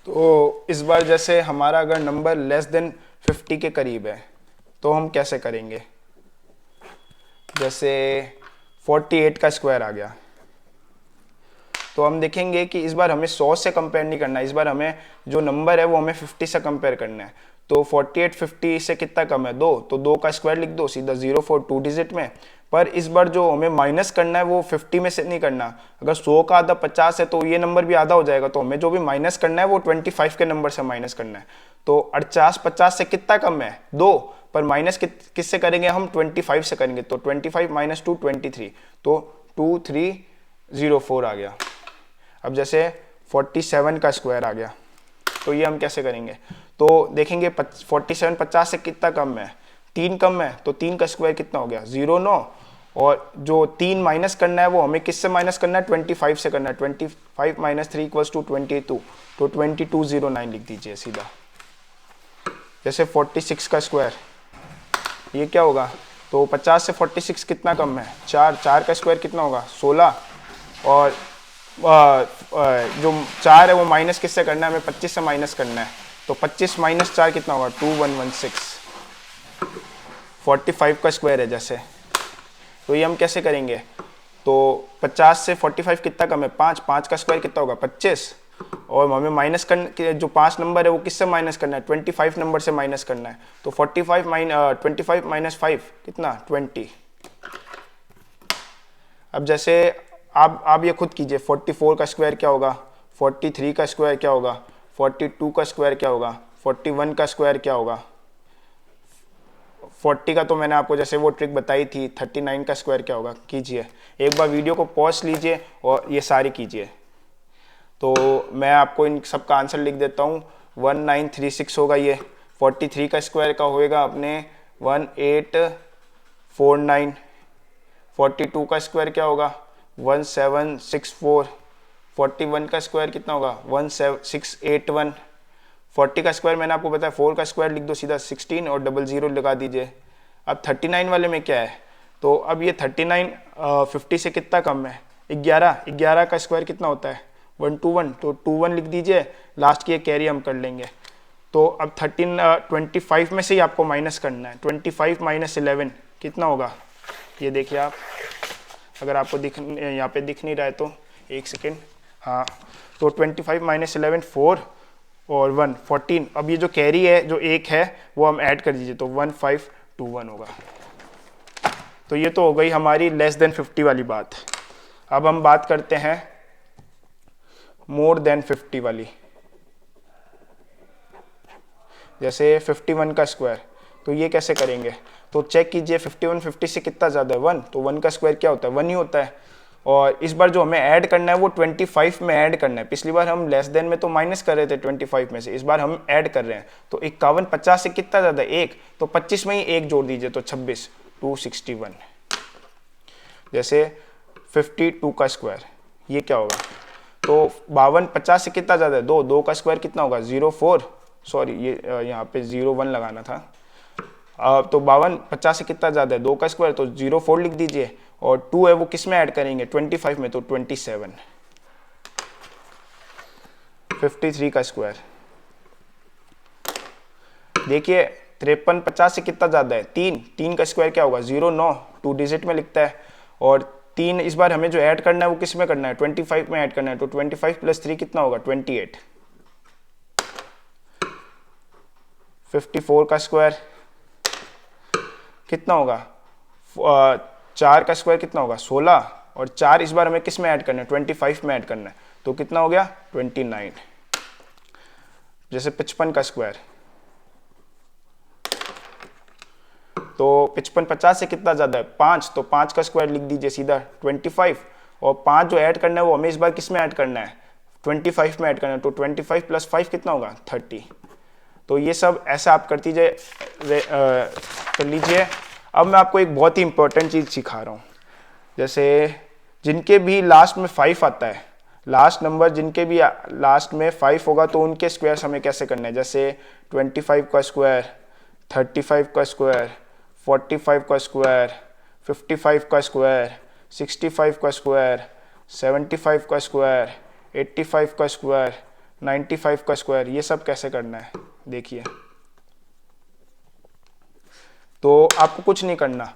तो इस बार जैसे हमारा अगर नंबर लेस देन 50 के करीब है तो हम कैसे करेंगे। जैसे 48 का स्क्वायर आ गया तो हम देखेंगे कि इस बार हमें 100 से कंपेयर नहीं करना है, इस बार हमें जो नंबर है वो हमें 50 से कंपेयर करना है। तो 48 50 से कितना कम है 2, तो 2 का स्क्वायर लिख दो सीधा 0 4 2 डिजिट में। पर इस बार जो हमें माइनस करना है वो 50 में से नहीं करना। अगर 100 का आधा 50 है तो ये नंबर भी आधा हो जाएगा, तो हमें जो भी माइनस करना है वो 25 के नंबर से माइनस करना है। तो 48 50 से कितना कम है 2, पर माइनस किससे करेंगे हम 25 से करेंगे। तो 25 माइनस 2 23, तो 2304 आ गया। अब जैसे 47 का स्क्वायर आ गया तो ये हम कैसे करेंगे। तो देखेंगे 47 50 से कितना कम है 3 कम है, तो 3 का स्क्वायर कितना हो गया 0 9, और जो 3 माइनस करना है वो हमें किससे माइनस करना है 25 से करना है। 25 माइनस 3 इक्वल्स टू 22, तो 2209 लिख दीजिए सीधा। जैसे 46 का स्क्वायर ये क्या होगा, तो 50 से 46 कितना कम है 4, 4 का स्क्वायर कितना होगा 16, और जो 4 है वो माइनस किससे करना है हमें 25 से माइनस करना है। तो 25 माइनस 4 कितना होगा 2116। 45 का स्क्वायर है जैसे, तो ये हम कैसे करेंगे। तो 50 से 45 कितना कम है 5, 5 का स्क्वायर कितना होगा 25, और हमें माइनस करने जो 5 नंबर है वो किससे माइनस करना है 25 नंबर से माइनस करना है। तो 25 माइनस 5 कितना 20। अब जैसे आप ये खुद कीजिए 44 का स्क्वायर क्या होगा, 43 का स्क्वायर क्या होगा, 42 का स्क्वायर क्या होगा, 41 का स्क्वायर क्या होगा। 40 का तो मैंने आपको जैसे वो ट्रिक बताई थी, 39 का स्क्वायर क्या होगा कीजिए। एक बार वीडियो को पॉज लीजिए और ये सारी कीजिए। तो मैं आपको इन सब का आंसर लिख देता हूँ। 1936 होगा ये। 43 का स्क्वायर का होएगा अपने 1849। 42 का स्क्वायर क्या होगा 1764। 41 का स्क्वायर कितना होगा 17681। 40 का स्क्वायर मैंने आपको बताया 4 का स्क्वायर लिख दो सीधा 16 और 00 लगा दीजिए। अब 39 वाले में क्या है, तो अब ये 39 50 से कितना कम है 11। 11 का स्क्वायर कितना होता है 121, तो 21 लिख दीजिए, लास्ट की कैरी हम कर लेंगे। तो अब 25 में से ही आपको माइनस करना है। 25 माइनस 11 कितना होगा, ये देखिए आप, अगर आपको यहाँ पे दिख नहीं रहा है तो एक सेकेंड, हाँ। तो 25 माइनस 11 4 और 1 14। अब ये जो कैरी है जो एक है वो हम ऐड कर दीजिए, तो 1521 होगा। तो ये तो हो गई हमारी लेस देन 50 वाली बात। अब हम बात करते हैं मोर देन 50 वाली। जैसे 51 का स्क्वायर, तो ये कैसे करेंगे। तो चेक कीजिए 51 50 से कितना ज़्यादा है 1, तो 1 का स्क्वायर क्या होता है 1 ही होता है। और इस बार जो हमें ऐड करना है वो 25 में ऐड करना है। पिछली बार हम लेस देन में तो माइनस कर रहे थे 25 में से, इस बार हम ऐड कर रहे हैं। तो 51 50 से कितना ज़्यादा है 1, तो 25 में ही 1 जोड़ दीजिए, तो 26 261। जैसे 52 का स्क्वायर ये क्या होगा, तो 52 50 से कितना ज़्यादा है 2, 2 का स्क्वायर कितना होगा 04, सॉरी ये यहाँ पे 01 लगाना था। तो 52 50 से कितना ज़्यादा है 2 का स्क्वायर, तो 04 लिख दीजिए, और 2 है वो किस में ऐड करेंगे 25 में, तो 27। 53 का स्क्वायर देखिए 53 50 से कितना ज़्यादा है 3, 3 का स्क्वायर क्या होगा 0 9, 2 डिजिट में लिखता है। और 3 इस बार हमें जो ऐड करना है वो किस में करना है 25 में ऐड करना है, तो 25 प्लस 3 कितना होगा 28। 54 का स्क्वायर कितना होगा 4 का स्क्वायर कितना होगा 16, और 4 इस बार हमें किस में ऐड करना है 25 में ऐड करना है, तो कितना हो गया 29। जैसे 55 का स्क्वायर, तो 55 50 से कितना ज़्यादा है 5, तो 5 का स्क्वायर लिख दीजिए सीधा 25, और 5 जो ऐड करना है वो हमें इस बार किस में ऐड करना है 25 में ऐड करना है, तो 25 प्लस 5 कितना होगा 30। तो ये सब ऐसा आप कर लीजिए। अब मैं आपको एक बहुत ही इंपॉर्टेंट चीज़ सिखा रहा हूँ। जैसे जिनके भी लास्ट में 5 आता है, लास्ट नंबर जिनके भी लास्ट में 5 होगा, तो उनके स्क्वायर्स हमें कैसे करना है। जैसे 25 का स्क्वायर, 35 का स्क्वायर, 45 का स्क्वायर, 55 का स्क्वायर, 65 का स्क्वायर, 75 का स्क्वायर, 85 का स्क्वायर, 95 का स्क्वायर, ये सब कैसे करना है देखिए। तो आपको कुछ नहीं करना,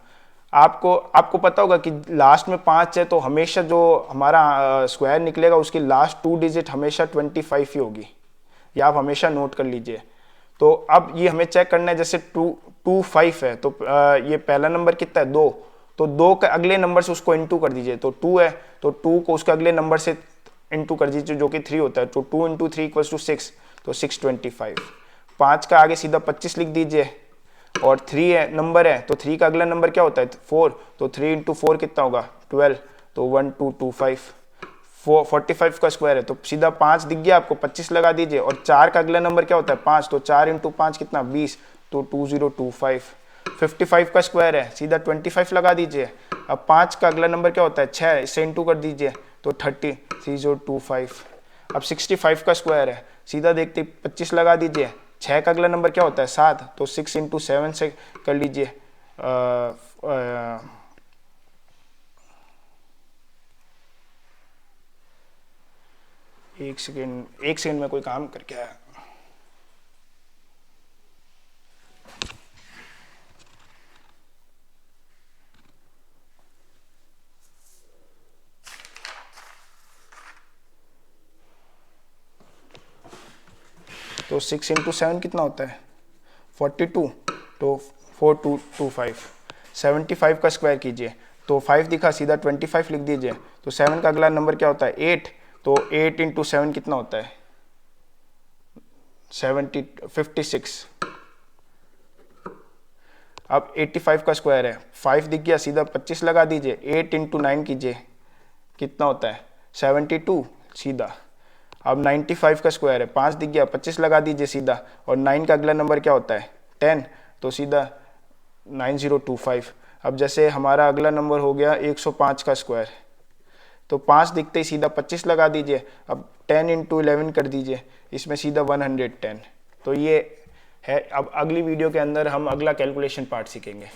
आपको पता होगा कि लास्ट में 5 है तो हमेशा जो हमारा स्क्वायर निकलेगा उसकी लास्ट 2 डिजिट हमेशा 25 ही होगी, ये आप हमेशा नोट कर लीजिए। तो अब ये हमें चेक करना है, जैसे 25 है तो ये पहला नंबर कितना है 2, तो 2 के अगले नंबर से उसको इनटू कर दीजिए, तो 2 है तो 2 को उसके अगले नंबर से इनटू कर दीजिए जो कि 3 होता है, तो 2 × 3 = 6, तो 625। 5 का आगे सीधा 25 लिख दीजिए, और 3 है नंबर है तो 3 का अगला नंबर क्या होता है 4, तो 3 × 4 कितना होगा 12, तो 1225। 45 का स्क्वायर है तो सीधा 5 दिख गया आपको, 25 लगा दीजिए, और 4 का अगला नंबर क्या होता है 5, तो 4 × 5 कितना 20, तो 2025। 55 का स्क्वायर है, सीधा 25 लगा दीजिए। अब 5 का अगला नंबर क्या होता है 6, इससे इंटू कर दीजिए तो 30 अब 65 का स्क्वायर है, सीधा देखते 25 लगा दीजिए। 6 का अगला नंबर क्या होता है 7, तो 6 × 7 से कर लीजिए। एक सेकेंड में कोई काम करके आया। तो 6 × 7 कितना होता है 42, तो 4225। 75 का स्क्वायर कीजिए, तो 5 दिखा सीधा 25 लिख दीजिए, तो 7 का अगला नंबर क्या होता है 8, तो 8 × 7 कितना होता है 56। अब 85 का स्क्वायर है, 5 दिख गया सीधा 25 लगा दीजिए, 8 × 9 कीजिए कितना होता है 72 सीधा। अब 95 का स्क्वायर है, 5 दिख गया 25 लगा दीजिए सीधा, और 9 का अगला नंबर क्या होता है 10, तो सीधा 9025। अब जैसे हमारा अगला नंबर हो गया 105 का स्क्वायर, तो 5 दिखते ही सीधा 25 लगा दीजिए। अब 10 × 11 कर दीजिए, इसमें सीधा 110। तो ये है। अब अगली वीडियो के अंदर हम अगला कैलकुलेशन पार्ट सीखेंगे।